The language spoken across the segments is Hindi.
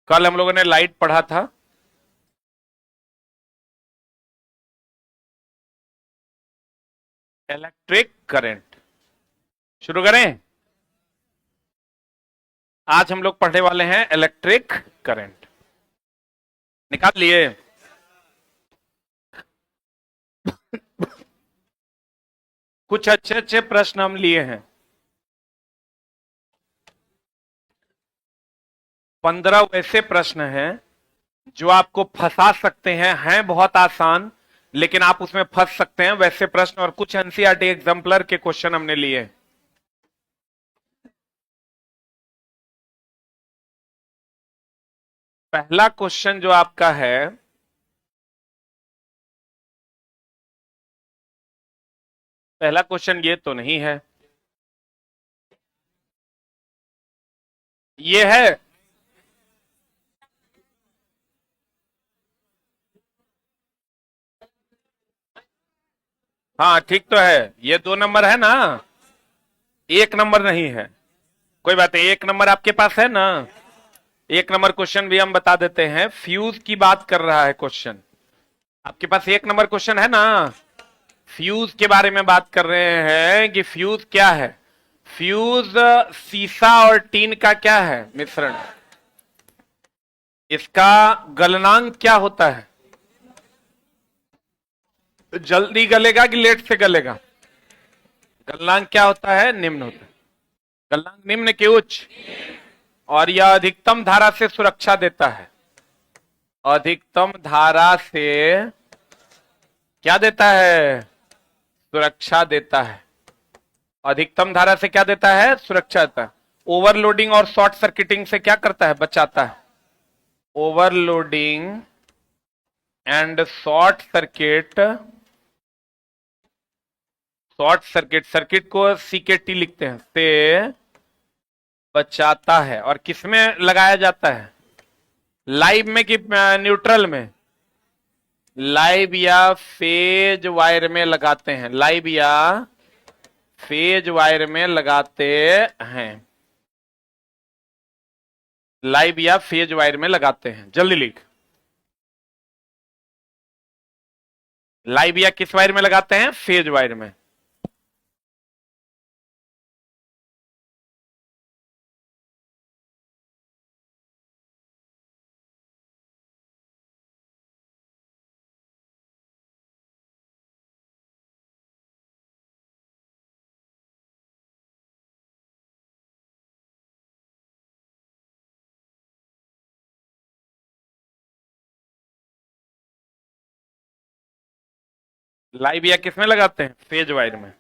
कल हम लोगों ने लाइट पढ़ा था। Electric current. शुरू करें। आज हम लोग पढ़ने वाले हैं इलेक्ट्रिक करंट। निकाल लिए। कुछ अच्छे अच्छे प्रश्न हम लिए हैं। 15 वैसे प्रश्न हैं जो आपको फंसा सकते हैं बहुत आसान, लेकिन आप उसमें फंस सकते हैं वैसे प्रश्न। और कुछ एनसीईआरटी एग्जाम्पलर के क्वेश्चन हमने लिए। पहला क्वेश्चन जो आपका है, पहला क्वेश्चन ये तो नहीं है, ये है। हाँ ठीक तो है, ये 2 नंबर है ना, 1 नंबर नहीं है। कोई बात नहीं, 1 नंबर आपके पास है ना। 1 नंबर क्वेश्चन भी हम बता देते हैं। फ्यूज की बात कर रहा है क्वेश्चन। आपके पास 1 नंबर क्वेश्चन है ना। फ्यूज के बारे में बात कर रहे हैं कि फ्यूज क्या है। फ्यूज सीसा और टीन का क्या है, मिश्रण। इसका गलनांक क्या होता है। जल्दी गलेगा कि लेट से गलेगा। गलनांक क्या होता है, निम्न होता है। गलनांक निम्न के उच्च। और यह अधिकतम धारा से सुरक्षा देता है। अधिकतम धारा से क्या देता है, सुरक्षा देता है। अधिकतम धारा से क्या देता है, सुरक्षा देता है। ओवरलोडिंग और शॉर्ट सर्किटिंग से क्या करता है, बचाता है। Overloading and short circuit, short circuit, circuit को सीकेटी लिखते हैं, से बचाता है। और किसमें लगाया जाता है, लाइव में कि न्यूट्रल में। लाइव या फेज वायर में लगाते हैं, लाइव या फेज वायर में लगाते हैं। लाइव या फेज वायर में लगाते हैं, जल्दी लिख। लाइव या किस वायर में लगाते हैं, फेज वायर में। लाइव या किस में लगाते हैं, फेज वायर में।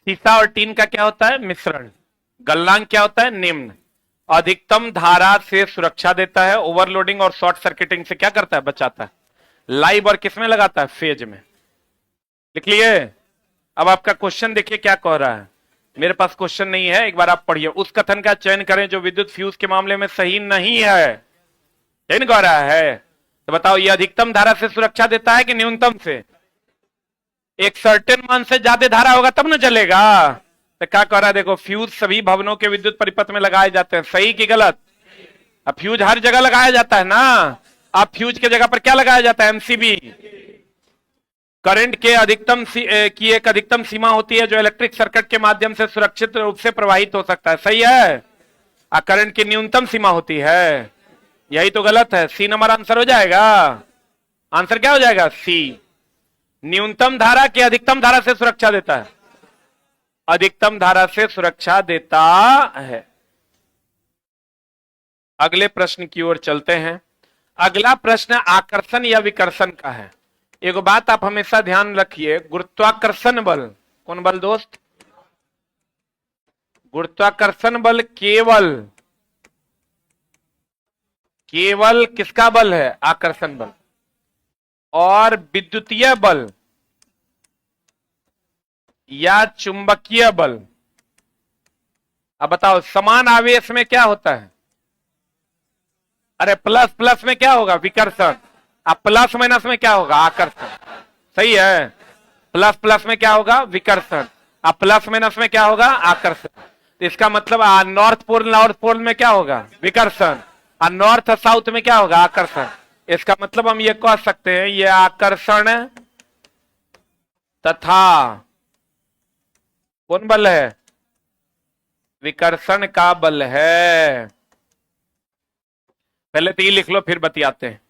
सीसा और टीन का क्या होता है, मिश्रण। गलनांक क्या होता है, निम्न। अधिकतम धारा से सुरक्षा देता है। ओवरलोडिंग और शॉर्ट सर्किटिंग से क्या करता है, बचाता है। लाइव और किस में लगाता है, फेज में। लिख लिए। अब आपका क्वेश्चन देखिए क्या कह रहा है। मेरे पास क्वेश्चन नहीं है, एक बार आप पढ़िए। उस कथन का चयन करें जो विद्युत फ्यूज के मामले में सही नहीं है। चयन कह रहा है, तो बताओ ये अधिकतम धारा से सुरक्षा देता है कि न्यूनतम से। एक सर्टेन मान से ज्यादा धारा होगा तब ना चलेगा। तो क्या कह रहा है, देखो, फ्यूज सभी भवनों के विद्युत परिपथ में लगाए जाते हैं। सही कि गलत। अब फ्यूज हर जगह लगाया जाता है ना। अब फ्यूज के जगह पर क्या लगाया जाता है, एमसीबी। करंट के अधिकतम की एक अधिकतम सीमा होती है जो इलेक्ट्रिक सर्किट के माध्यम से सुरक्षित रूप से प्रवाहित हो सकता है। सही है। करंट की न्यूनतम सीमा होती है, यही तो गलत है। सी नंबर आंसर हो जाएगा। आंसर क्या हो जाएगा, सी। न्यूनतम धारा के अधिकतम धारा से सुरक्षा देता है। अधिकतम धारा से सुरक्षा देता है। अगले प्रश्न की ओर चलते हैं। अगला प्रश्न आकर्षण या विकर्षण का है। एक बात आप हमेशा ध्यान रखिए, गुरुत्वाकर्षण बल, कौन बल दोस्त, गुरुत्वाकर्षण बल केवल, केवल किसका बल है, आकर्षण बल। और विद्युतीय बल या चुंबकीय बल, अब बताओ समान आवेश में क्या होता है। अरे प्लस प्लस में क्या होगा, विकर्षण। अब प्लस माइनस में क्या होगा, आकर्षण। सही है। प्लस प्लस में क्या होगा, विकर्षण। अब प्लस माइनस में क्या होगा? आकर्षण। तो इसका मतलब नॉर्थ पोल में क्या होगा? विकर्षण। और नॉर्थ साउथ में क्या होगा? आकर्षण। इसका मतलब हम ये कह सकते हैं ये आकर्षण तथा कौन बल है? विकर्षण का बल है। पहले तो ये लिख लो फिर बतियाते हैं।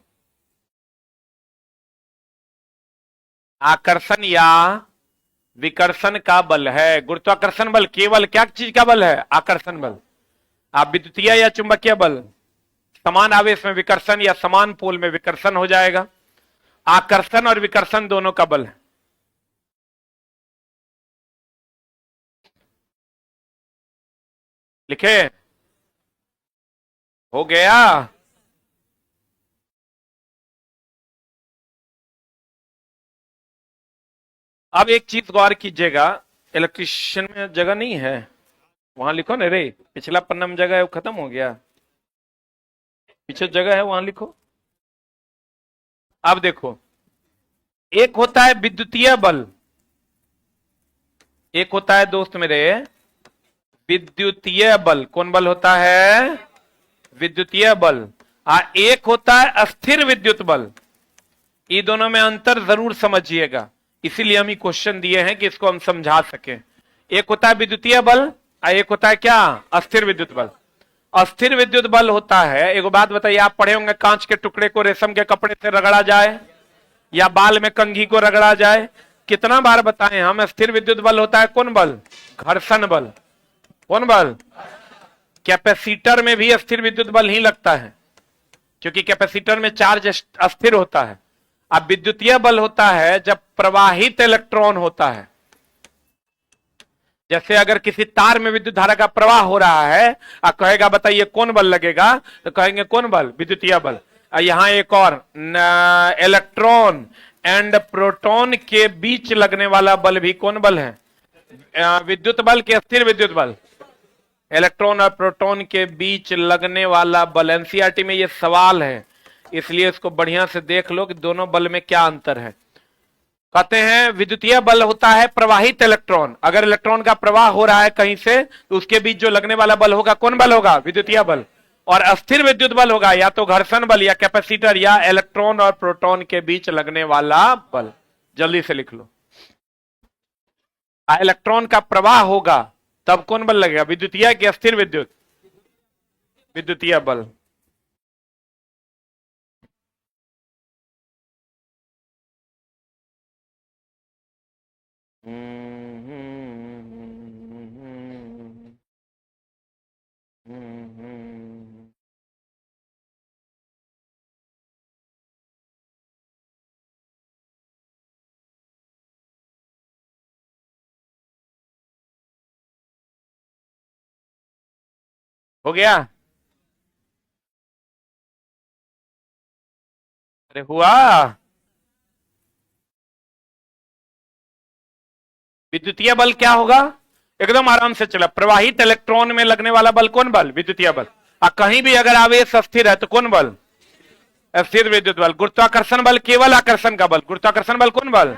आकर्षण या विकर्षण का बल है। गुरुत्वाकर्षण बल केवल क्या चीज का बल है? आकर्षण बल। आप विद्युतीय या चुंबकीय बल समान आवेश में विकर्षण या समान पोल में विकर्षण हो जाएगा। आकर्षण और विकर्षण दोनों का बल है। लिखे? हो गया? अब एक चीज गौर कीजिएगा, इलेक्ट्रिशियन में जगह नहीं है, वहां लिखो ना रे। पिछला पन्ना में जगह है, वो खत्म हो गया। पीछे जगह है, वहां लिखो। अब देखो, एक होता है विद्युतीय बल, एक होता है दोस्त मेरे विद्युतीय बल। कौन बल होता है? विद्युतीय बल। एक होता है अस्थिर विद्युत बल। ये दोनों में अंतर जरूर समझिएगा, इसीलिए हम ये क्वेश्चन दिए हैं कि इसको हम समझा सके। एक होता है विद्युतीय बल और एक होता है क्या? अस्थिर विद्युत बल। अस्थिर विद्युत बल होता है, एक बात बताइए, आप पढ़े होंगे कांच के टुकड़े को रेशम के कपड़े से रगड़ा जाए या बाल में कंघी को रगड़ा जाए। कितना बार बताएं हम? स्थिर विद्युत बल होता है कौन बल? घर्षण बल। कौन बल? कैपेसिटर में भी स्थिर विद्युत बल ही लगता है, क्योंकि कैपेसिटर में चार्ज अस्थिर होता है। अब विद्युतीय बल होता है जब प्रवाहित इलेक्ट्रॉन होता है। जैसे अगर किसी तार में विद्युत धारा का प्रवाह हो रहा है, और कहेगा बताइए कौन बल लगेगा, तो कहेंगे कौन बल? विद्युतीय बल। यहां एक और, इलेक्ट्रॉन एंड प्रोटॉन के बीच लगने वाला बल भी कौन बल है? विद्युत बल के स्थिर विद्युत बल। इलेक्ट्रॉन और प्रोटॉन के बीच लगने वाला बल। एनसीईआरटी में यह सवाल है, इसलिए इसको बढ़िया से देख लो कि दोनों बल में क्या अंतर है। कहते हैं विद्युतीय बल होता है प्रवाहित इलेक्ट्रॉन। अगर इलेक्ट्रॉन का प्रवाह हो रहा है कहीं से, तो उसके बीच जो लगने वाला बल होगा कौन बल होगा? विद्युतीय बल। और अस्थिर विद्युत बल होगा या तो घर्षण बल या कैपेसिटर या इलेक्ट्रॉन और प्रोटॉन के बीच लगने वाला बल। जल्दी से लिख लो। इलेक्ट्रॉन का प्रवाह होगा तब कौन बल लगेगा? विद्युतीय कि अस्थिर विद्युत? विद्युतीय बल। हो गया? अरे हुआ? विद्युतीय बल क्या होगा? एकदम आराम से चला। प्रवाहित इलेक्ट्रॉन में लगने वाला बल कौन बल? विद्युतीय बल। कहीं भी अगर आवेश अस्थिर है तो कौन बल? स्थिर विद्युत बल। गुरुत्वाकर्षण बल केवल आकर्षण का बल। गुरुत्वाकर्षण बल कौन बल?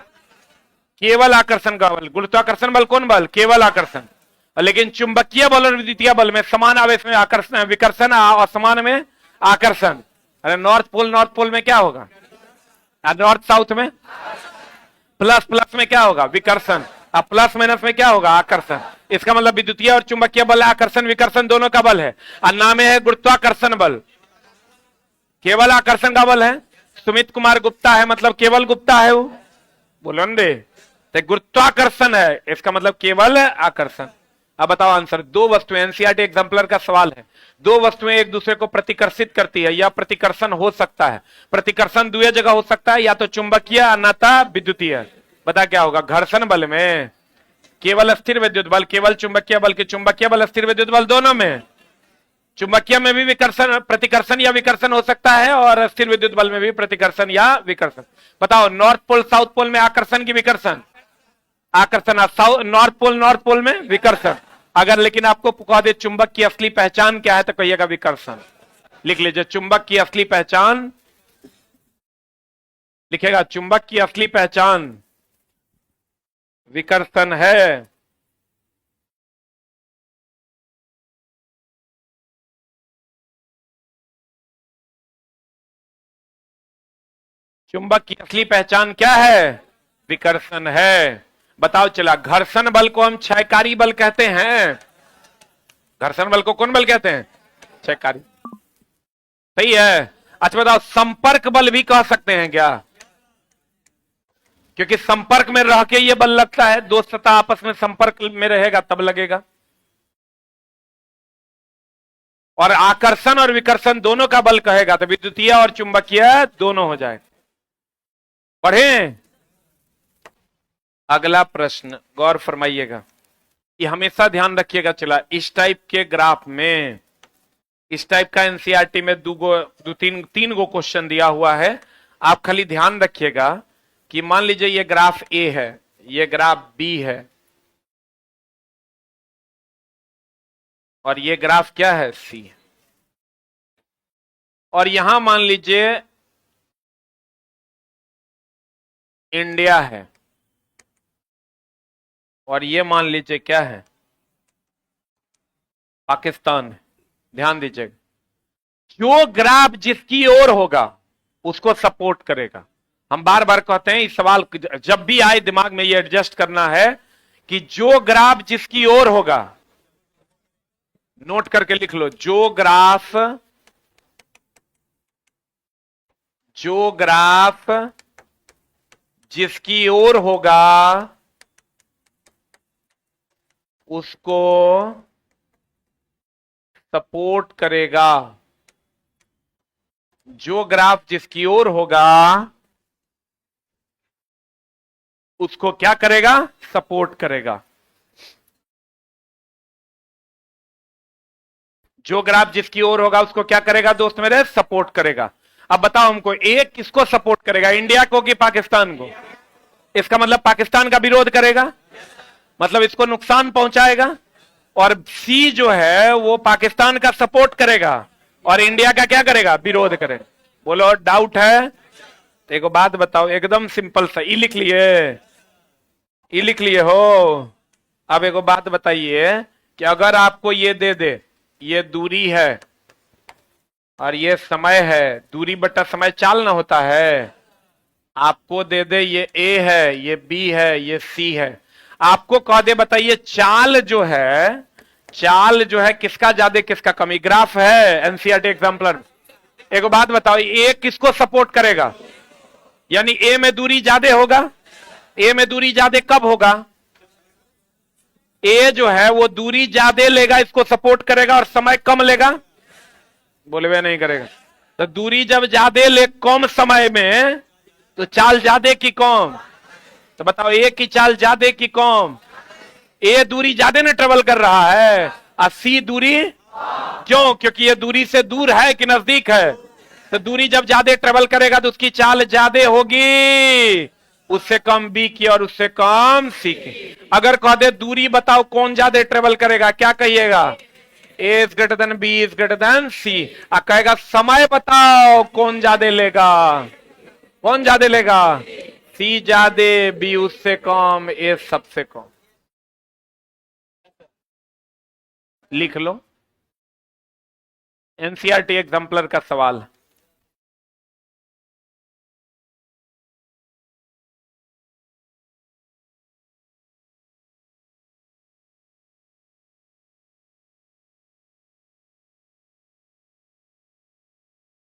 केवल आकर्षण का बल। गुरुत्वाकर्षण बल कौन बल? केवल आकर्षण। लेकिन चुंबकीय बल और विद्युतीय बल में समान आवेश में आकर्षण विकर्षण और समान में आकर्षण। अरे नॉर्थ पोल में क्या होगा? नॉर्थ साउथ में प्लस प्लस में क्या होगा? विकर्षण। अब प्लस माइनस में क्या होगा? आकर्षण। इसका मतलब विद्युतीय और चुंबकीय बल आकर्षण विकर्षण दोनों का बल है। और नाम है गुरुत्वाकर्षण बल। केवल आकर्षण का बल है। सुमित कुमार गुप्ता है मतलब केवल गुप्ता है वो, बोलो दे। तो गुरुत्वाकर्षण है, इसका मतलब केवल आकर्षण। अब बताओ आंसर। दो वस्तुएं, एनसीईआरटी एग्जाम्पलर का सवाल है, दो वस्तुएं एक दूसरे को प्रतिकर्षित करती है या प्रतिकर्षण हो सकता है। प्रतिकर्षण दो जगह हो सकता है, या तो चुंबकीय अन्यथा विद्युतीय। बता क्या होगा? घर्षण बल में केवल स्थिर विद्युत बल, केवल चुंबकीय बल के चुंबकीय बल स्थिर विद्युत बल दोनों में। चुंबकीय में भी विकर्षण प्रतिकर्षण या विकर्षण हो सकता है, और स्थिर विद्युत बल में भी प्रतिकर्षण या विकर्षण। बताओ नॉर्थ पोल साउथ पोल में आकर्षण की विकर्षण? आकर्षण। नॉर्थ पोल में विकर्षण। अगर लेकिन आपको कह दे चुंबक की असली पहचान क्या है तो कहिएगा विकर्षण। लिख लीजिए चुंबक की असली पहचान, लिखेगा चुंबक की असली पहचान विकर्षण है। चुंबक की असली पहचान क्या है? विकर्षण है। बताओ चला, घर्षण बल को हम क्षयकारी बल कहते हैं। घर्षण बल को कौन बल कहते हैं? क्षयकारी। सही है। अच्छा बताओ, संपर्क बल भी कह सकते हैं क्या? क्योंकि संपर्क में रह के ये बल लगता है, दो सतह आपस में संपर्क में रहेगा तब लगेगा। और आकर्षण और विकर्षण दोनों का बल कहेगा तो विद्युतीय और चुंबकीय दोनों हो जाए। पढ़े अगला प्रश्न, गौर फरमाइएगा। ये हमेशा ध्यान रखिएगा। चला, इस टाइप के ग्राफ में, इस टाइप का एनसीईआरटी में तीन गो क्वेश्चन दिया हुआ है। आप खाली ध्यान रखिएगा कि मान लीजिए ये ग्राफ ए है, ये ग्राफ बी है, और ये ग्राफ क्या है? सी। और यहां मान लीजिए इंडिया है, और ये मान लीजिए क्या है? पाकिस्तान है। ध्यान दीजिएगा, जो ग्राफ जिसकी ओर होगा उसको सपोर्ट करेगा। हम बार बार कहते हैं, इस सवाल जब भी आए दिमाग में ये एडजस्ट करना है कि जो ग्राफ जिसकी ओर होगा, नोट करके लिख लो, जो ग्राफ जिसकी ओर होगा उसको सपोर्ट करेगा। जो ग्राफ जिसकी ओर होगा उसको क्या करेगा? सपोर्ट करेगा। जो ग्राफ जिसकी ओर होगा उसको क्या करेगा दोस्त मेरे? सपोर्ट करेगा। अब बताओ हमको, एक किसको सपोर्ट करेगा, इंडिया को कि पाकिस्तान को? इसका मतलब पाकिस्तान का विरोध करेगा, मतलब इसको नुकसान पहुंचाएगा। और सी जो है वो पाकिस्तान का सपोर्ट करेगा और इंडिया का क्या करेगा? विरोध करेगा। बोलो डाउट है? तो एक बात बताओ, एकदम सिंपल सा, ई लिख लिए? ई लिख लिए हो? अब एक बात बताइए कि अगर आपको ये दे दे, ये दूरी है और ये समय है, दूरी बटा समय चाल ना होता है, आपको दे दे ये ए है, ये बी है, ये सी है, आपको कह दे बताइए चाल जो है किसका ज्यादा किसका कमी? ग्राफ है एनसीईआरटी एग्जाम्पलर। एक बात बताओ, ए किसको सपोर्ट करेगा? यानी ए में दूरी ज्यादा होगा। ए में दूरी ज्यादा कब होगा? ए जो है वो दूरी ज्यादा लेगा, इसको सपोर्ट करेगा, और समय कम लेगा। बोले वे नहीं करेगा। तो दूरी जब ज्यादा ले कम समय में, तो चाल ज्यादा की कम? तो बताओ ए की चाल ज्यादा की कम? ए दूरी ज्यादा ना ट्रेवल कर रहा है, और सी दूरी क्यों? क्योंकि ये दूरी से दूर है कि नजदीक है। तो दूरी जब ज्यादा ट्रेवल करेगा तो उसकी चाल ज्यादा होगी, उससे कम बी की और उससे कम सी की। अगर कह दे दूरी बताओ कौन ज्यादा ट्रेवल करेगा, क्या कहिएगा? A is greater than B is greater than C. और कहेगा समय बताओ कौन ज्यादा लेगा? कौन ज्यादा लेगा? सी ज्यादा, बी उससे कम, ए सबसे कम। लिख लो, एनसीईआरटी एग्जाम्पलर का सवाल।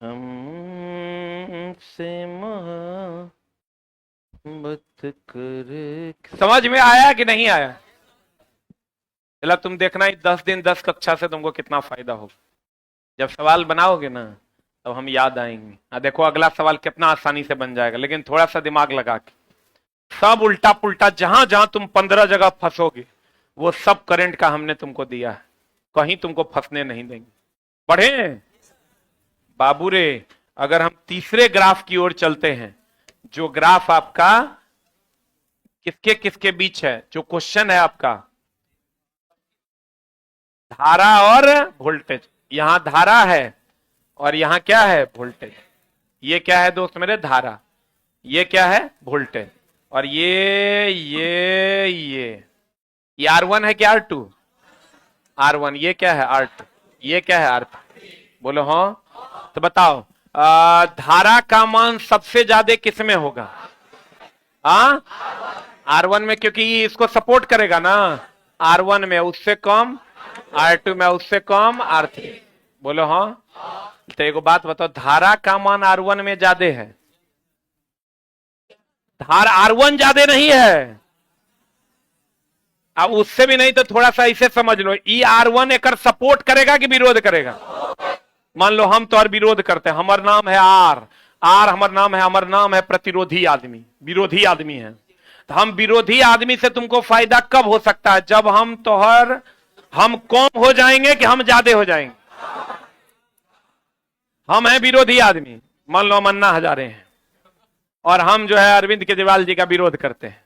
हमसे मोहब्बत कर। समझ में आया कि नहीं आया? चला तुम देखना, 10 दिन 10 कक्षा से तुमको कितना फायदा होगा। जब सवाल बनाओगे ना तब हम याद आएंगे। देखो अगला सवाल कितना आसानी से बन जाएगा, लेकिन थोड़ा सा दिमाग लगा के। सब उल्टा पुल्टा, जहां जहां तुम 15 जगह फंसोगे वो सब करंट का हमने तुमको दिया है, कहीं तुमको फंसने नहीं देंगे। बढ़े बाबू रे। अगर हम तीसरे ग्राफ की ओर चलते हैं, जो ग्राफ आपका किसके किसके बीच है, जो क्वेश्चन है आपका धारा और वोल्टेज। यहां धारा है और यहां क्या है? वोल्टेज। ये क्या है दोस्त मेरे? धारा। ये क्या है? वोल्टेज। और ये R1 है क्या R2? R1। ये क्या है? R2। ये क्या है? R2। बोलो हाँ। तो बताओ, धारा का मान सबसे ज्यादा किसमें होगा? R1 में, क्योंकि ये इसको सपोर्ट करेगा ना। R1 में उससे कम, R2 में उससे कम, R3। बोलो हाँ। तो एक बात बताओ, धारा का मान R1 में ज्यादा है, धारा R1 ज्यादा नहीं है। अब उससे भी नहीं तो थोड़ा सा इसे समझ लो, ई R1 एकर सपोर्ट करेगा कि विरोध करेगा? मान लो हम तो और विरोध करते हैं, हमार नाम है आर हमार नाम है प्रतिरोधी आदमी, विरोधी आदमी है। तो हम विरोधी आदमी से तुमको फायदा कब हो सकता है? जब हम कम हो जाएंगे कि हम ज्यादा हो जाएंगे? हम हैं विरोधी आदमी, मान लो हम अन्ना हजारे हैं और हम जो है अरविंद केजरीवाल जी का विरोध करते हैं,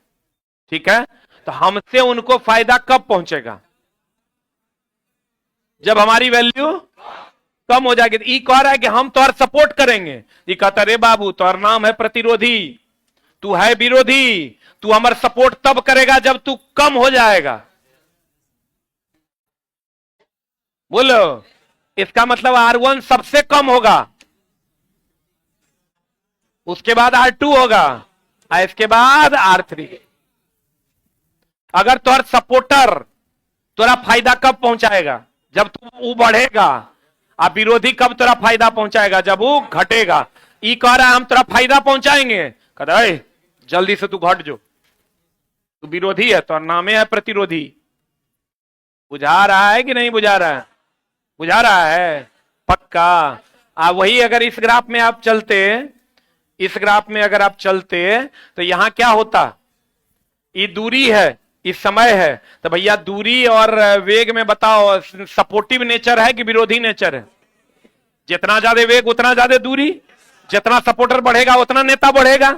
ठीक है? तो हमसे उनको फायदा कब पहुंचेगा? जब हमारी वैल्यू कम हो जाएगी। ई कह रहा है कि हम तो और सपोर्ट करेंगे। ये कहता रे बाबू, तो और नाम है प्रतिरोधी, तू है विरोधी, तू हमारा सपोर्ट तब करेगा जब तू कम हो जाएगा। बोलो, इसका मतलब R1 सबसे कम होगा, उसके बाद R2 होगा और इसके बाद R3। अगर तुहार सपोर्टर तुरा फायदा कब पहुंचाएगा? जब तू बढ़ेगा। अब विरोधी कब तुरा फायदा पहुंचाएगा? जब वो घटेगा। ई कह रहा है हम तुरा फायदा पहुंचाएंगे, कहता है जल्दी से तू घट जो, तू विरोधी है, तो नामे है प्रतिरोधी। बुझा रहा है कि नहीं बुझा रहा है? बुझा रहा है पक्का। वही अगर इस ग्राफ में आप चलते, इस ग्राफ में अगर आप चलते तो यहां क्या होता? ये दूरी है, इस समय है, तो भैया दूरी और वेग में बताओ सपोर्टिव नेचर है कि विरोधी नेचर है? जितना ज्यादा वेग उतना ज्यादा दूरी, जितना सपोर्टर बढ़ेगा उतना नेता बढ़ेगा।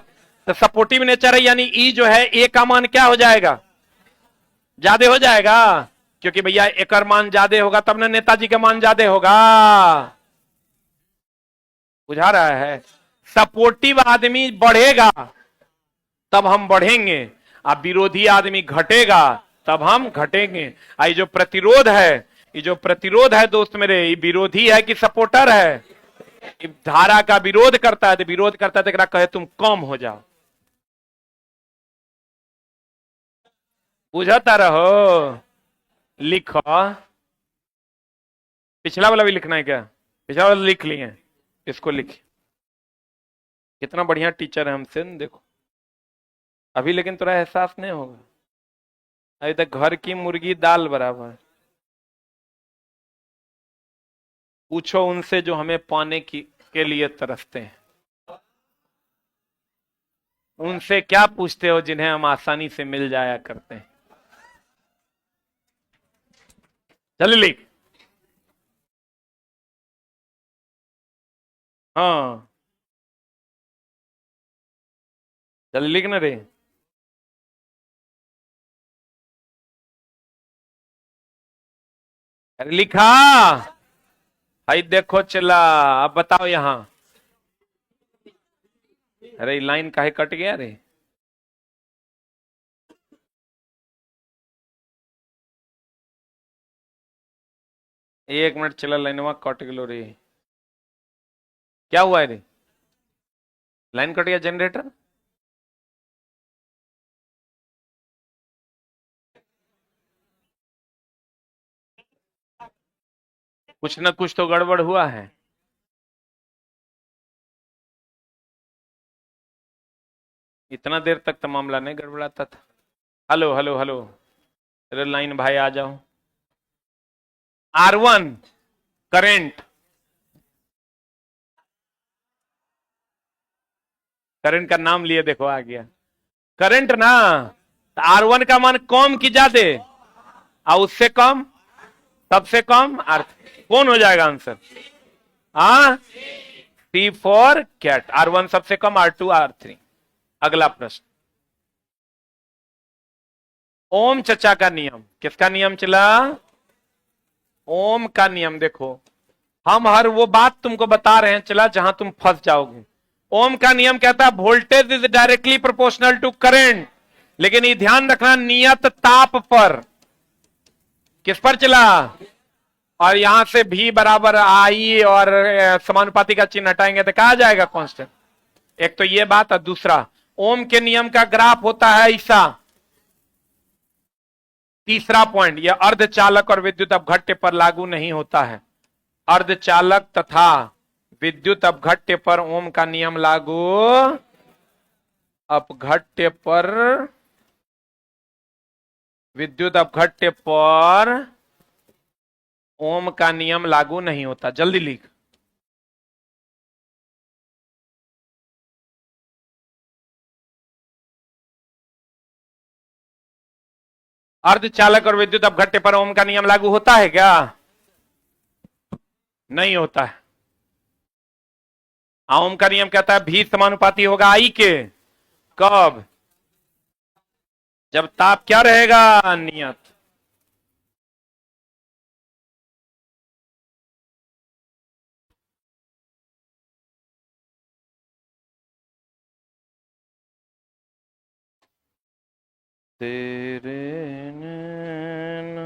तो सपोर्टिव नेचर है, यानी ई जो है ए का मान क्या हो जाएगा? ज्यादा हो जाएगा, क्योंकि भैया एकर मान ज्यादा होगा तब ना नेताजी का मान ज्यादा होगा। बुझा रहा है? सपोर्टिव आदमी बढ़ेगा तब हम बढ़ेंगे, अब विरोधी आदमी घटेगा तब हम घटेंगे। ये जो प्रतिरोध है, ये जो प्रतिरोध है दोस्त मेरे, ये विरोधी है कि सपोर्टर है? धारा का विरोध करता है, तो विरोध करता है तो कहे तुम कम हो जाओ। बुझाता रहो, लिखो। पिछला वाला भी लिखना है क्या? पिछला वाला लिख लिए, इसको लिख। कितना बढ़िया टीचर है हमसे, देखो अभी, लेकिन थोड़ा एहसास नहीं होगा, अभी तक घर की मुर्गी दाल बराबर। पूछो उनसे जो हमें पाने के लिए तरसते हैं, उनसे क्या पूछते हो जिन्हें हम आसानी से मिल जाया करते हैं? चल लिख। हाँ चल लिख ना रे। अरे लिखा, भाई देखो चला। अब बताओ यहां, अरे लाइन काहे कट गया रे? एक मिनट चला, लाइनवा कट गलो रे। क्या हुआ है रे? लाइन कट गया जनरेटर? कुछ ना कुछ तो गड़बड़ हुआ है। इतना देर तक तो मामला नहीं गड़बड़ाता था। हेलो हेलो हेलो, अरे लाइन भाई आ जाओ। R1 करंट, करंट का नाम लिए देखो आ गया करंट ना। तो R1 का मान कम की ज्यादा, और उससे कम, सबसे कम कौन हो जाएगा answer? C for cat. R1 सबसे कम, R2 R3। अगला प्रश्न, ओम चचा का नियम। किसका नियम चला? ओम का नियम। देखो हम हर वो बात तुमको बता रहे हैं चला जहां तुम फंस जाओगे। ओम का नियम कहता है voltage is directly proportional to current, लेकिन ये ध्यान रखना नियत ताप पर। किस पर चला? और यहां से भी बराबर आई और समानुपाती का चिन्ह हटाएंगे तो कहा जाएगा कांस्टेंट। एक तो ये बात, और दूसरा ओम के नियम का ग्राफ होता है ऐसा। तीसरा पॉइंट, यह अर्धचालक और विद्युत अपघट्य पर लागू नहीं होता है। अर्धचालक तथा विद्युत अपघट्य पर ओम का नियम लागू, अपघट्य पर, विद्युत अपघट्य पर ओम का नियम लागू नहीं होता। जल्दी लिख। अर्धचालक और विद्युत अपघट्य पर ओम का नियम लागू होता है क्या? नहीं होता है। ओम का नियम कहता है भी समानुपाती होगा आई के। कब? जब ताप क्या रहेगा? नियत। तेरे नैना।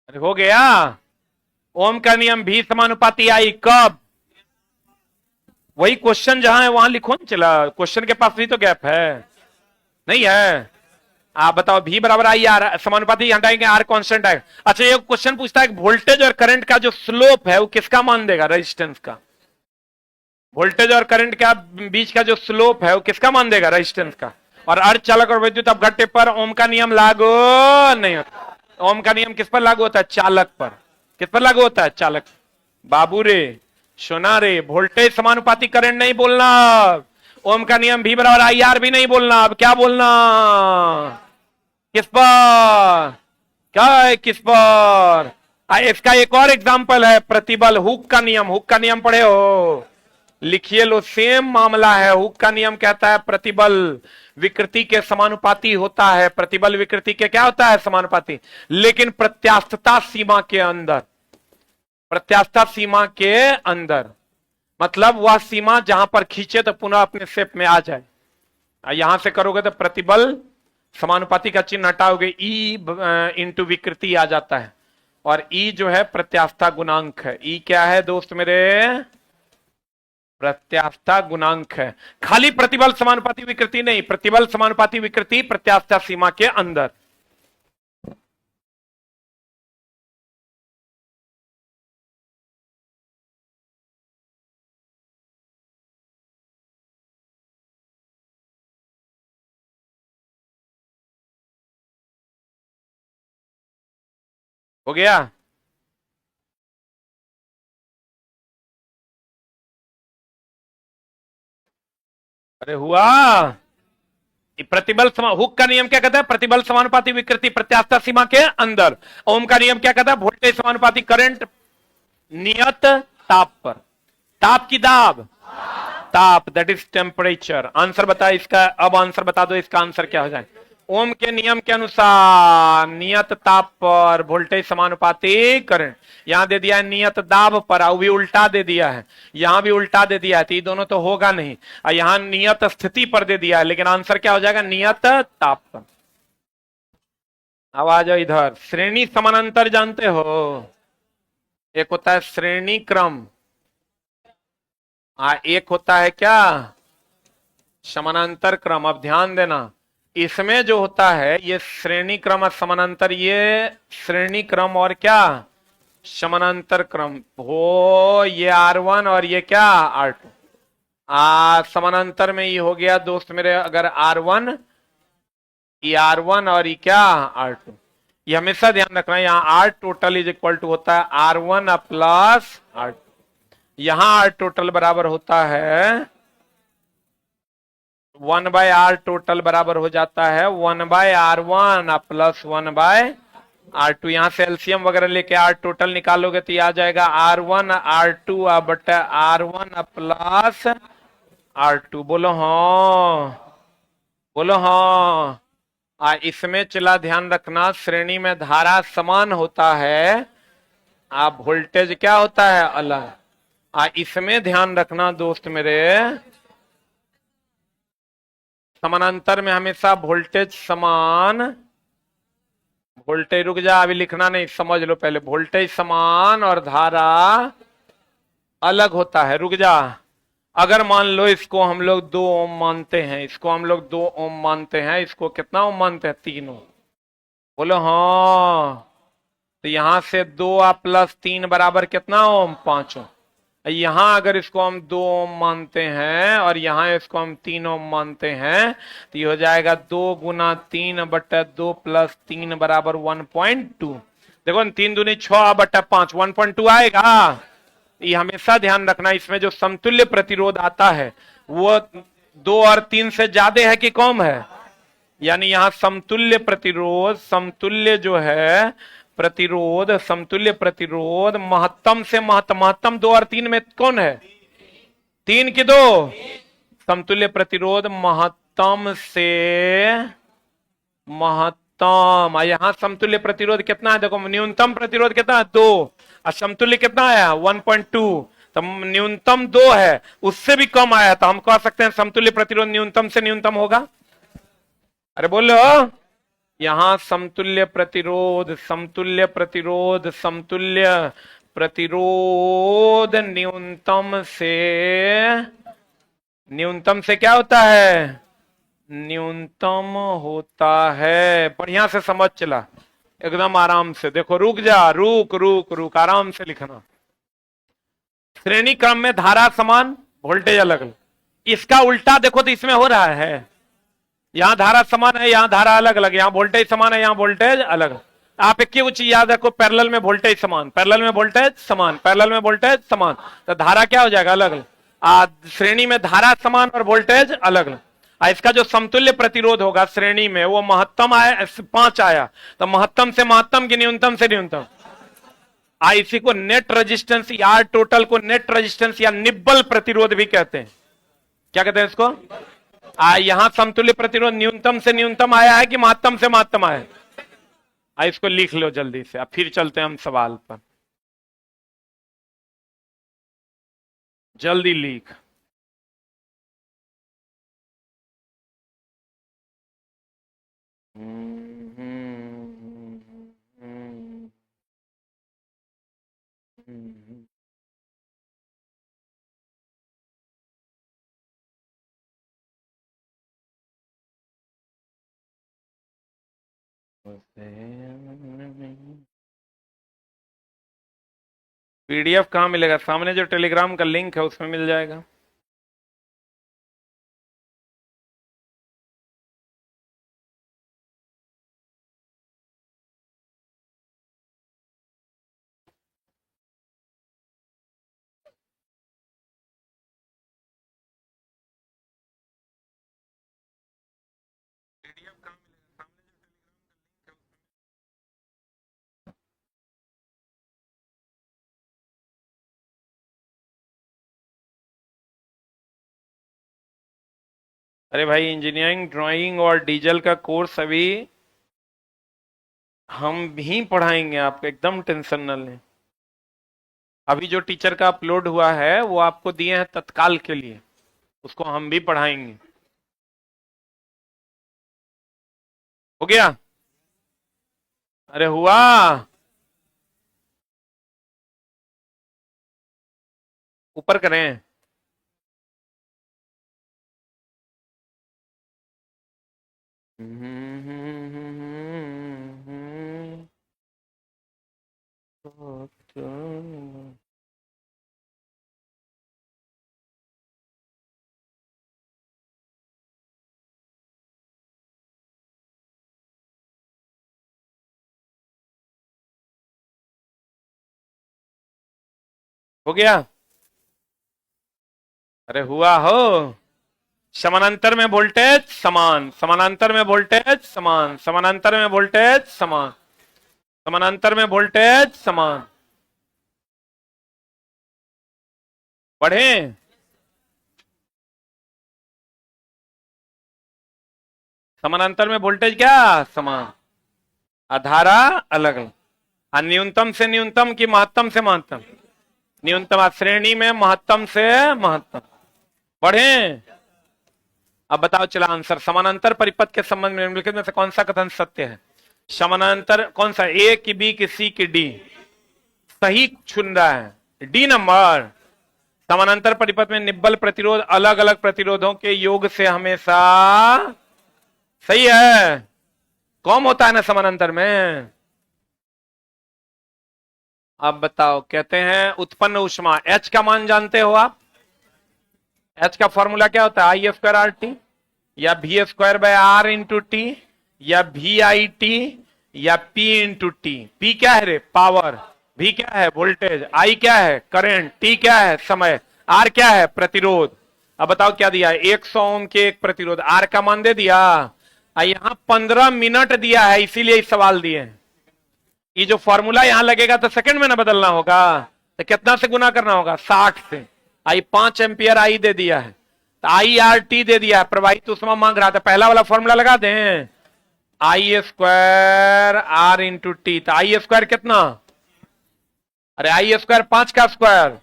अरे हो गया। ओम का नियम भी समानुपाती आई कब? वही क्वेश्चन जहां है वहां लिखो ना। चला क्वेश्चन के पास भी तो गैप है, नहीं है? आप बताओ। भी बराबर आई आर, समानुपाती हटाएंगे, आर कांस्टेंट आएगा। अच्छा ये क्वेश्चन पूछता है वोल्टेज और करंट का जो स्लोप है वो किसका मान देगा? रेजिस्टेंस का। वोल्टेज और करंट का बीच का जो स्लोप है वो किसका मान देगा? रेजिस्टेंस का। और अर्धचालक और विद्युत अपघट्य पर ओम का नियम लागू नहीं होता। ओम का नियम किस पर लागू होता है? चालक पर। किस पर लागू होता है? चालक। बाबू रे, सोना रे, वोल्टेज समानुपाती करंट नहीं बोलना। ओम का नियम भी बराबर आई आर भी नहीं बोलना। अब क्या बोलना? किस पर? क्या है किस पर? इसका एक और एग्जांपल है, प्रतिबल। हुक का नियम, हुक का नियम पढ़े हो? लिखिए लो, सेम मामला है। हुक का नियम कहता है प्रतिबल विकृति के समानुपाती होता है। प्रतिबल विकृति के क्या होता है? समानुपाती। लेकिन प्रत्यास्थता सीमा के अंदर। प्रत्यास्थता सीमा के अंदर मतलब वह सीमा जहां पर खींचे तो पुनः अपने शेप में आ जाए। यहां से करोगे तो प्रतिबल समानुपाती का चिन्ह हटाओगे, ई इंटू विकृति आ जाता है। और ई जो है प्रत्यास्थता गुणांक है। ई क्या है दोस्त मेरे? प्रत्यास्थता गुणांक है। खाली प्रतिबल समानुपाती विकृति नहीं, प्रतिबल समानुपाती विकृति प्रत्यास्थता सीमा के अंदर। हो गया? अरे हुआ। प्रतिबल हुक का नियम क्या कहता है? प्रतिबल समानुपाती विकृति प्रत्यास्थता सीमा के अंदर। ओम का नियम क्या कहता है? वोल्टेज समानुपाती करंट नियत ताप पर। ताप की दाब, ताप दैट इज टेम्परेचर। आंसर बता इसका। अब आंसर बता दो इसका आंसर क्या हो जाए। ओम के नियम के अनुसार नियत ताप पर वोल्टेज समानुपाती करंट। यहां दे दिया है नियत दाब पर, और भी उल्टा दे दिया है। यहां भी उल्टा दे दिया है, तो ये दोनों तो होगा नहीं। और यहां नियत स्थिति पर दे दिया है, लेकिन आंसर क्या हो जाएगा? नियत ताप पर। अब आ जाओ इधर। श्रेणी समानांतर जानते हो? एक होता है श्रेणी क्रम, एक होता है क्या? समानांतर क्रम। अब ध्यान देना, इसमें जो होता है ये श्रेणी क्रम और समानांतर, ये श्रेणी क्रम और क्या? समानांतर क्रम हो। ये R1 और ये क्या? R2। समानांतर में ये हो गया दोस्त मेरे, अगर R1, ये R1 और ये क्या? R2। ये हमेशा ध्यान रखना है, यहाँ R total is equal to होता है R1 प्लस R2। यहां R टोटल बराबर होता है 1/R टोटल बराबर हो जाता है 1/R1 प्लस 1/R2। यहां से एलसीएम वगैरह लेके R टोटल निकालोगे तो ये आ जाएगा R1 R2 बटा R1 प्लस R2। बोलो हाँ, बोलो हाँ। इसमें चला ध्यान रखना, श्रेणी में धारा समान होता है, वोल्टेज क्या होता है? अलग। इसमें ध्यान रखना दोस्त मेरे, समानांतर में हमेशा वोल्टेज समान, वोल्टेज, रुक जा अभी लिखना नहीं, समझ लो पहले, वोल्टेज समान और धारा अलग होता है। रुक जा, अगर मान लो इसको हम लोग 2 ओम मानते हैं, इसको हम लोग 2 ओम मानते हैं, इसको कितना ओम मानते हैं? 3 ओम। बोलो हाँ। तो यहां से 2 प्लस 3 बराबर कितना ओम? 5 ओम। यहां अगर इसको हम 2 ओम मानते हैं और यहां इसको हम 3 ओम मानते हैं, तो ये हो जाएगा 2 गुना 3 बटा 2 प्लस 3 बराबर 1.2। देखो 3 दूनी 6 बटा 5, 1.2 आएगा। ये हमेशा ध्यान रखना, इसमें जो समतुल्य प्रतिरोध आता है वो 2 और 3 से ज्यादा है कि कम है? यानी यहां समतुल्य प्रतिरोध, समतुल्य जो है प्रतिरोध, समतुल्य प्रतिरोध महत्तम से महत्तम, महत्तम 2 और 3 में कौन है? 3 की 2। समतुल्य प्रतिरोध महत्तम से महत्तम। यहां समतुल्य प्रतिरोध कितना है? देखो न्यूनतम प्रतिरोध कितना है? 2, और समतुल्य कितना आया? 1.2। तो न्यूनतम 2 है, उससे भी कम आया, तो हम कह सकते हैं समतुल्य प्रतिरोध न्यूनतम से न्यूनतम होगा। अरे बोलो, यहां समतुल्य प्रतिरोध, समतुल्य प्रतिरोध, समतुल्य प्रतिरोध न्यूनतम से क्या होता है? न्यूनतम होता है। बढ़िया से समझ चला, एकदम आराम से। देखो रुक जा, रुक रुक रुक, आराम से लिखना। श्रेणी क्रम में धारा समान, वोल्टेज अलग अलग। इसका उल्टा देखो तो इसमें हो रहा है, यहां धारा समान है, यहां धारा अलग अलग, यहां वोल्टेज समान है, यहां वोल्टेज अलग। आप एक ही चीज याद रखो, पैरेलल में वोल्टेज समान, पैरेलल में वोल्टेज समान, पैरेलल में वोल्टेज समान, तो धारा क्या हो जाएगा? अलग अलग। श्रेणी में धारा समान और वोल्टेज अलग अलग। इसका जो समतुल्य प्रतिरोध होगा श्रेणी में, वो महत्तम आया 5 आया, तो महत्तम से महत्तम की न्यूनतम से न्यूनतम। इसी को नेट रेजिस्टेंस या टोटल को नेट रेजिस्टेंस या निब्बल प्रतिरोध भी कहते हैं। क्या कहते हैं इसको? यहां समतुल्य प्रतिरोध न्यूनतम से न्यूनतम आया है कि महत्तम से महत्तम आया है? इसको लिख लो जल्दी से, अब फिर चलते हैं हम सवाल पर। जल्दी लिख। पीडीएफ कहां मिलेगा? सामने जो टेलीग्राम का लिंक है उसमें मिल जाएगा। अरे भाई, इंजीनियरिंग ड्राइंग और डीजल का कोर्स अभी हम भी पढ़ाएंगे आपको, एकदम टेंशन न लें। अभी जो टीचर का अपलोड हुआ है वो आपको दिए हैं तत्काल के लिए, उसको हम भी पढ़ाएंगे। हो गया? अरे हुआ? ऊपर करें? हो गया? अरे हुआ हो। समानांतर में वोल्टेज समान, समानांतर में वोल्टेज समान, समानांतर में वोल्टेज समान, समानांतर में वोल्टेज समान। पढ़े? समानांतर में वोल्टेज क्या समान, धारा अलग अलग। न्यूनतम से न्यूनतम की महत्तम से महत्तम? न्यूनतम। श्रेणी में महत्तम से महत्तम। पढ़े? अब बताओ चला आंसर। समानांतर परिपथ के संबंध में निम्नलिखित में से कौन सा कथन सत्य है? समानांतर कौन सा, ए की बी की सी की डी? सही चुन रहा है डी नंबर। समानांतर परिपथ में निब्बल प्रतिरोध अलग अलग प्रतिरोधों के योग से हमेशा सही है, कम होता है ना समानांतर में। अब बताओ, कहते हैं उत्पन्न ऊष्मा, H का मान जानते हो आप? H का फॉर्मूला क्या होता है? आई स्क्वायर आर टी, या भी square by R into T, या भी आई टी, या पी इंटू टी। पी क्या है रे? पावर। भी क्या है? वोल्टेज। आई क्या है? करंट। टी क्या है? समय। आर क्या है? प्रतिरोध। अब बताओ क्या दिया है? 100 ओम के एक प्रतिरोध, आर का मान दे दिया। यहां 15 मिनट दिया है, इसीलिए इस सवाल दिए हैं। ये जो फॉर्मूला यहां लगेगा तो सेकंड में ना बदलना होगा, तो कितना से गुना करना होगा? 60 से। आई 5 एम्पियर आई दे दिया है, तो आई आर टी दे दिया है, प्रवाहित ऊष्मा मांग रहा था, पहला वाला फॉर्मूला लगा दें, आई स्क्वायर आर इंटू टी। तो आई स्क्वायर कितना? अरे आई स्क्वायर 5 का स्क्वायर,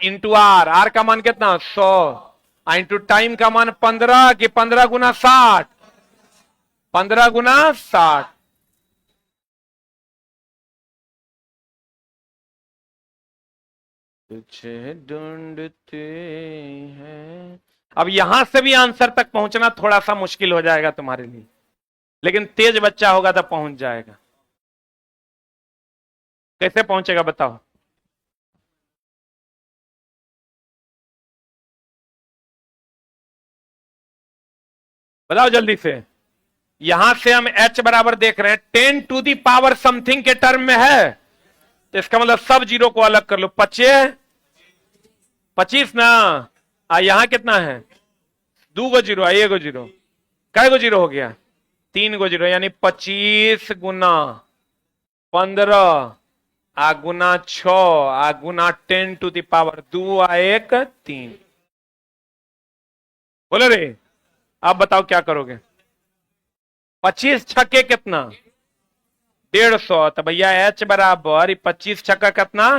इंटू आर, आर का मान कितना? 100, इंटू टाइम का मान 15, कि 15 गुना 60, 15 गुना 60। तुझे ढूंढते हैं। अब यहां से भी आंसर तक पहुंचना थोड़ा सा मुश्किल हो जाएगा तुम्हारे लिए, लेकिन तेज बच्चा होगा तो पहुंच जाएगा। कैसे पहुंचेगा बताओ? बताओ जल्दी से। यहां से हम h बराबर देख रहे हैं 10 टू दी पावर समथिंग के टर्म में है, तो इसका मतलब सब जीरो को अलग कर लो। 25 25 ना, यहां कितना है? 2 गो जीरो, 1 गो जीरो, कै गो जीरो हो गया? 3 गो जीरो, यानी 25 गुना 15 गुना 6 गुना 10 टू दी पावर 2 1 3। बोलो रे, अब बताओ क्या करोगे? 25 छक्के कितना? 150। तो भैया h बराबर 25 छक्का कितना?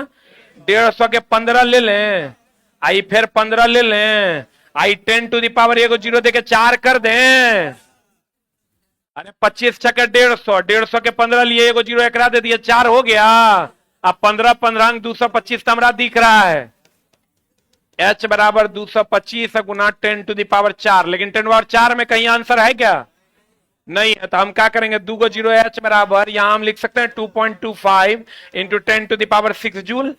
150 के 15 ले लें, आई फिर 15 ले लें, आई 10 टू दी पावर 1 जीरो देके 4 कर दें। अरे 25 छक्के 150, 150 के 15 लिए 1 जीरो एक दे दिए, 4 हो गया। अब 15 15 225 हमारा दिख रहा है। h बराबर 225 गुना 10 टू दी पावर 4, लेकिन 10 पावर 4 में कहीं आंसर है क्या? नहीं है। तो हम क्या करेंगे? 2 गो जीरो, h बराबर यहां हम लिख सकते हैं 2.25 into 10 to the power 6 joule.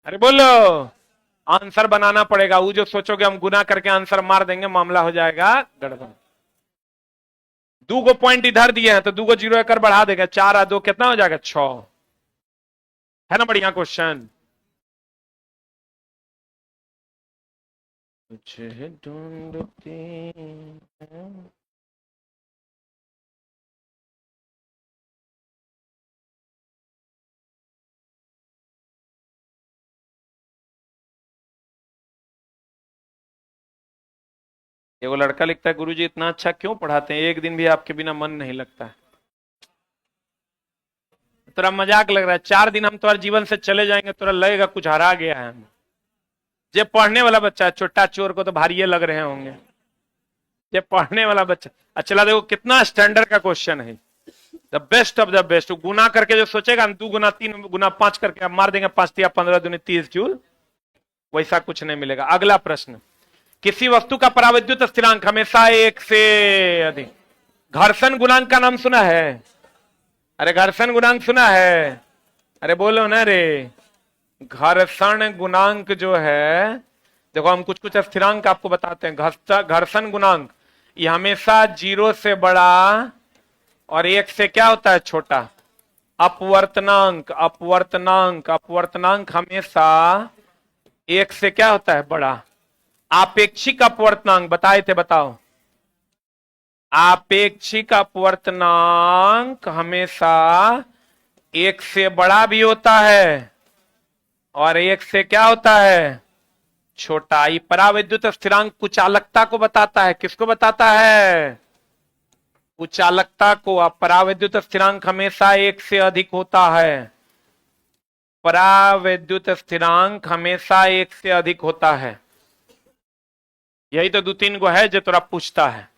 अरे बोलो, आंसर बनाना पड़ेगा। वो जो सोचोगे हम गुना करके आंसर मार देंगे, मामला हो जाएगा गड़बड़। 2 गो पॉइंट इधर दिए हैं, तो 2 गो जीरो एक बढ़ा देगा, 4 2 कितना हो जाएगा? 6। है ना बढ़िया क्वेश्चन? तुझे ढूंढते हैं। एगो लड़का लिखता है, गुरुजी इतना अच्छा क्यों पढ़ाते हैं, एक दिन भी आपके बिना मन नहीं लगता है। तेरा मजाक लग रहा है? 4 दिन हम तुम्हारे जीवन से चले जाएंगे, तुरा लगेगा कुछ हरा गया है। जे पढ़ने वाला बच्चा है, छोटा चोर को तो भारी लग रहे होंगे। जे पढ़ने वाला बच्चा, अच्छा देखो कितना स्टैंडर्ड का क्वेश्चन है, the best of the best. गुना करके जो सोचेगा 2 गुना 3 गुना 5 करके आप मार देंगे, 5 या 15 दूनी 30 जूल, वैसा कुछ नहीं मिलेगा। अगला प्रश्न, किसी वस्तु का परावैद्युत स्थिरांक हमेशा 1 से अधिक। घर्षण गुणांक का नाम सुना है? अरे घर्षण गुणांक सुना है? अरे बोलो ना रे। घर्षण गुणांक जो है, देखो हम कुछ कुछ स्थिरांक आपको बताते हैं। घर्षण गुणांक ये हमेशा 0 से बड़ा और 1 से क्या होता है? छोटा। अपवर्तनांक, अपवर्तनांक, अपवर्तनांक हमेशा 1 से क्या होता है? बड़ा। आपेक्षिक अपवर्तनांक बताए थे, बताओ। आपेक्षिक अपवर्तनांक हमेशा 1 से बड़ा भी होता है और 1 से क्या होता है? छोटा। ये परावैद्युत स्थिरांक कुचालकता को बताता है। किसको बताता है? कुचालकता को। अब परावैद्युत स्थिरांक हमेशा 1 से अधिक होता है। परावैद्युत स्थिरांक हमेशा 1 से अधिक होता है। यही तो 2-3 गो है जो तोरा पूछता है।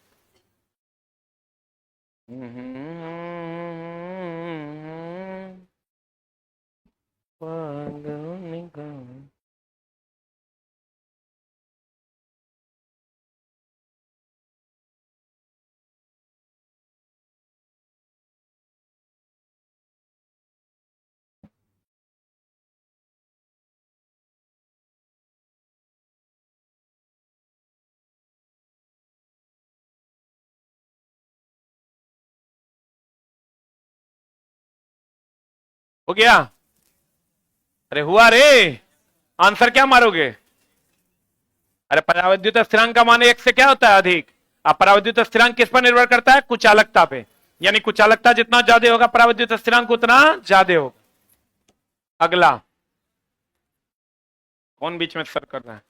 हो गया? अरे हुआ रे। आंसर क्या मारोगे? अरे परावैद्युत स्थिरांक का मान एक से क्या होता है? अधिक। अब परावैद्युत स्थिरांक किस पर निर्भर करता है? कुचालकता पे। यानी कुचालकता जितना ज्यादा होगा परावैद्युत स्थिरांक उतना ज्यादा होगा। अगला। कौन बीच में सर कर रहा है?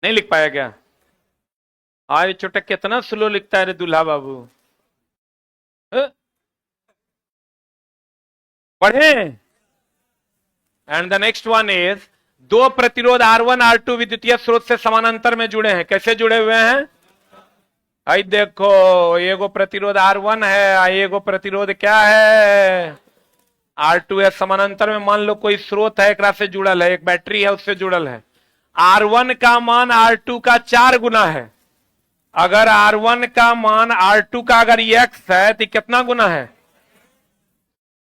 नहीं लिख पाया क्या? आज चोटक कितना स्लो लिखता है रे दूल्हा बाबू। पढ़े। And the next one is, दो प्रतिरोध R1 R2 विद्युतीय स्रोत से समानांतर में जुड़े हैं। कैसे जुड़े हुए हैं? आई देखो, एगो प्रतिरोध R1 है, एगो प्रतिरोध क्या है? R2 है। समानांतर में मान लो कोई स्रोत है, एक से जुड़ल है, एक बैटरी है उससे जुड़ल है। R1 का मान R2 का 4 गुना है। अगर R1 का मान R2 का अगर x है तो कितना गुना है?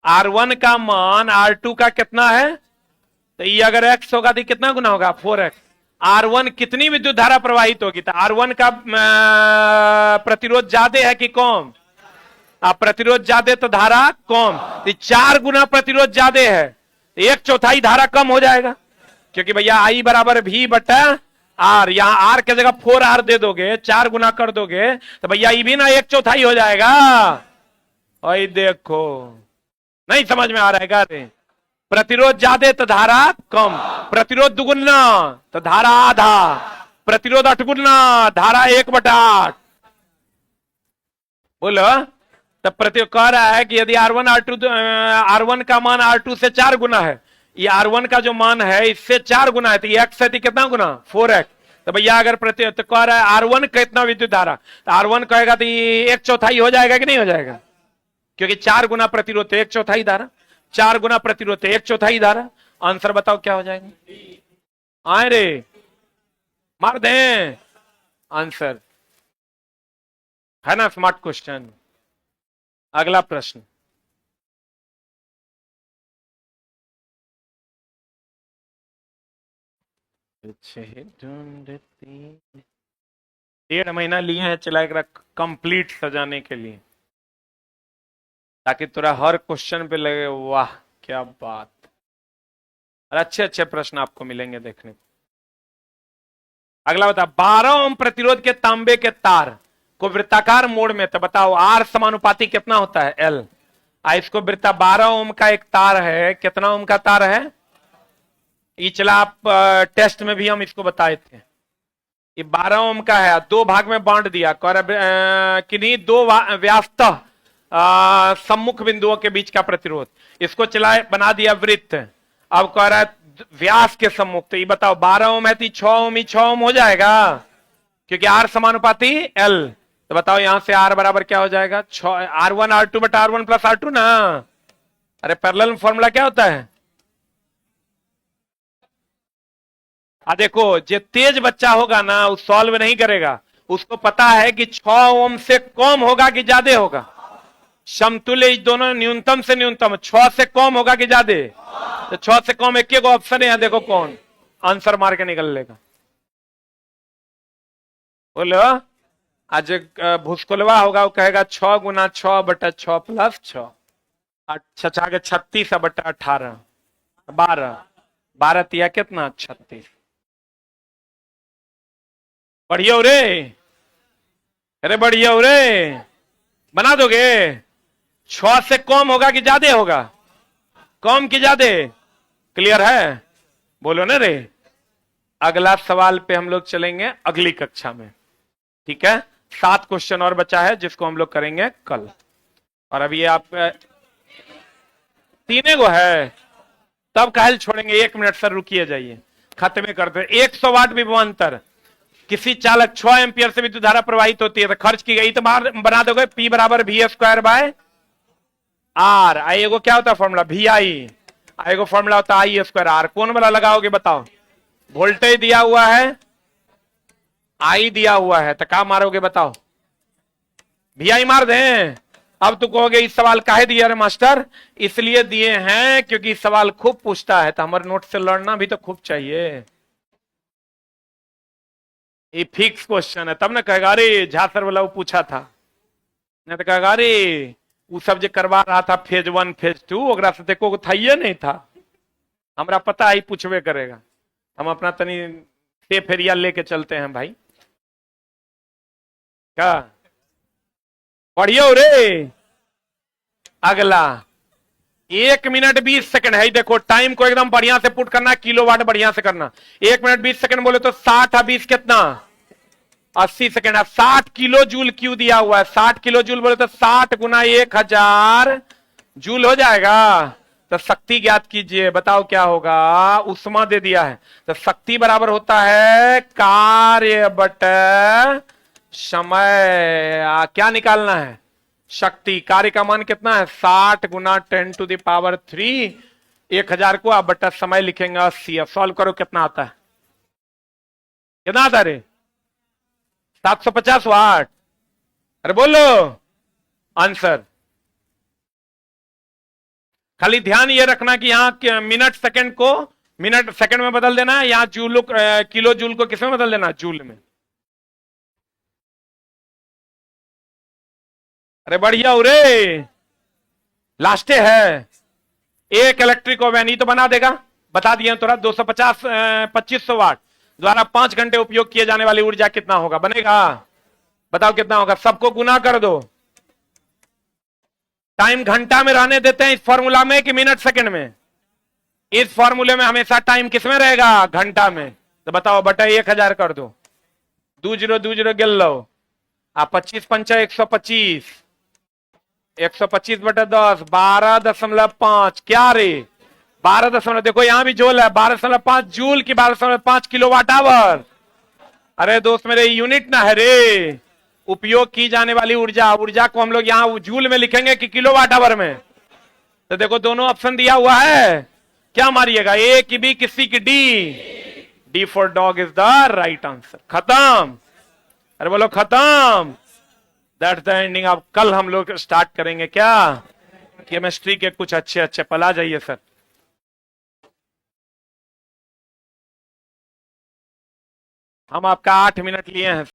R1 का मान R2 का कितना है? तो ये अगर x होगा तो कितना गुना होगा? 4x। R1 कितनी विद्युत धारा प्रवाहित होगी? तो R1 का प्रतिरोध ज्यादा है कि कम? आप प्रतिरोध ज्यादा तो धारा कम। तो 4 गुना प्रतिरोध ज्यादा है, 1/4 धारा कम हो जाएगा। क्योंकि भैया I बराबर V बटा R, यहां R के जगह 4R दे दोगे, 4 गुना कर दोगे तो भैया ये भी ना 1/4 हो जाएगा। और देखो, नहीं समझ में आ रहा है क्या? प्रतिरोध ज्यादा तो धारा कम, प्रतिरोध दुगुना तो धारा आधा, प्रतिरोध 8 गुना धारा 1/8। बोलो। तब प्रतिरोध कह रहा है कि यदि R1 का मान R2 से 4 गुना है, ये R1 का जो मान है इससे 4 गुना है, तो ये x है तो कितना गुना? 4x। तो भैया अगर प्रतिरोध तो कह रहा है R1 कितना विद्युत धारा, तो R1 कहेगा तो ये 1/4 हो जाएगा कि नहीं हो जाएगा? क्योंकि 4 गुना प्रतिरोध तो 1/4 धारा, 4 गुना प्रतिरोध तो 1/4 धारा। आंसर बताओ क्या हो जाएगा? आए रे, मार दें आंसर, है ना स्मार्ट क्वेश्चन। अगला प्रश्न। ढूंढती 1.5 महीना लिए हैं चला कंप्लीट सजाने के लिए, ताकि तुरा हर क्वेश्चन पे लगे वाह क्या बात। और अच्छे अच्छे प्रश्न आपको मिलेंगे देखने को। अगला बता, 12 ओम प्रतिरोध के तांबे के तार को वृत्ताकार मोड़ में, तो बताओ R समानुपाती कितना होता है? L। इसको वृत्ता 12 ओम का एक तार है, कितना ओम का तार है? ये चला आप टेस्ट में भी हम इसको बताए थे। ये 12 ओम का है, 2 भाग में बांट दिया, किन्हीं 2 व्यास्तः सम्मुख बिंदुओं के बीच का प्रतिरोध, इसको चला बना दिया वृत्त। अब कह रहा है व्यास के सम्मुख, तो ये बताओ 12 ओम है तो 6 ओम ही 6 ओम हो जाएगा, क्योंकि R समानुपाती L। तो बताओ यहां से R बराबर क्या हो जाएगा? R1 R2 बटा R1 प्लस R2 ना। अरे पैरेलल फॉर्मूला क्या होता है? देखो, जो तेज बच्चा होगा ना वो सॉल्व नहीं करेगा, उसको पता है कि 6 ओम से कम होगा कि ज्यादा होगा। समतुल्य दोनों न्यूनतम से न्यूनतम, 6 से कम होगा कि ज्यादा? तो 6 से कम एक ही ऑप्शन है, देखो कौन आंसर मार के निकल लेगा। बोलो। आज भूसकोलवा होगा वो कहेगा 6 गुना 6 बटा 6 प्लस 6, 36 बटा 18, 12 तिया कितना? 36। बढ़िया हो रे, अरे बढ़िया हो रे, बना दोगे? 6 से कम होगा कि ज्यादा होगा? कम कि ज्यादा? क्लियर है? बोलो ना रे। अगला सवाल पे हम लोग चलेंगे अगली कक्षा में, ठीक है? 7 क्वेश्चन और बचा है जिसको हम लोग करेंगे कल। और अभी आप 3 गो है, तब काहे छोड़ेंगे? 1 मिनट सर रुकिए, जाइए खत्म करते। 100 वाट विभवांतर किसी चालक 6 एम्पियर से विद्युत धारा प्रवाहित होती है तो खर्च की गई तो बना दोगे P बराबर वी स्क्वायर बाय आर। आई एगो क्या होता है फॉर्मूला वी आई, एगो फॉर्मूला होता है आई स्क्वायर आर। कौन वाला लगाओगे बताओ? वोल्टेज दिया हुआ है, आई दिया हुआ है, तो क्या मारोगे बताओ? वी आई मार दें। अब तो कहोगे इस सवाल काहे दिया रे मास्टर? इसलिए दिए हैं क्योंकि सवाल खूब पूछता है, तो हमारे नोट से लड़ना भी तो खूब चाहिए। ये फिक्स क्वेश्चन है, तब ना कहेगा अरे झा सर वाला वो पूछा था, नहीं तो कहेगा अरे वो सब जो करवा रहा था फेज 1 फेज 2 ओकरा से देखो था ये नहीं था, हमरा पता है पूछवे करेगा। हम अपना तनी सेफ एरिया लेके चलते हैं भाई। क्या बढ़िया हो रे? अगला 1 मिनट 20 सेकंड है। देखो टाइम को एकदम बढ़िया से पुट करना, किलोवाट बढ़िया से करना। 1 मिनट 20 सेकंड बोले तो 60 है 20 कितना? 80 सेकंड है। 60 किलो जूल क्यों दिया हुआ है? 60 किलो जूल बोले तो 60 गुना 1000 जूल हो जाएगा। तो शक्ति ज्ञात कीजिए, बताओ क्या होगा? उष्मा दे दिया है तो शक्ति बराबर होता है कार्य बटा समय। क्या निकालना है? शक्ति। कार्य का मान कितना है? 60 गुना 10 टू द पावर 3। 1000 को आप बटा समय लिखेंगे 80। अब सॉल्व करो कितना आता है? कितना आता रे? 750 वाट। अरे बोलो आंसर। खाली ध्यान ये रखना कि यहां मिनट सेकंड को मिनट सेकंड में बदल देना है, यहां जूल किलो जूल को किस में बदल देना? जूल में। अरे बढ़िया हो रे, लास्ट है। एक इलेक्ट्रिक ओवन ही तो बना देगा, बता दिए तुरंत। 250 2500 वाट द्वारा 5 घंटे उपयोग किए जाने वाली ऊर्जा कितना होगा? बनेगा? बताओ कितना होगा? सबको गुना कर दो। टाइम घंटा में रहने देते हैं इस फॉर्मूला में कि मिनट सेकंड में? इस फॉर्मूले में हमेशा टाइम किस में रहेगा? घंटा में। तो बताओ बटा 1000 कर दो। 2020 गिल लो। 25 पंचा 125, 125 बटा 10 12.5। क्या रे 12 देखो यहां भी जूल है। 12.5 जूल की 12.5 किलोवाट आवर। अरे दोस्त मेरे यूनिट ना है रे, उपयोग की जाने वाली ऊर्जा। ऊर्जा को हम लोग यहां जूल में लिखेंगे कि किलोवाट आवर में? तो देखो दोनों ऑप्शन दिया हुआ है, क्या मारिएगा? ए की बी किसी की D. D for dog is the right answer. खत्म। अरे बोलो खत्म। That's the ending. अब कल हम लोग स्टार्ट करेंगे क्या? केमिस्ट्री के कुछ अच्छे अच्छे पल। आ जाइए सर। हम आपका 8 मिनट लिए हैं।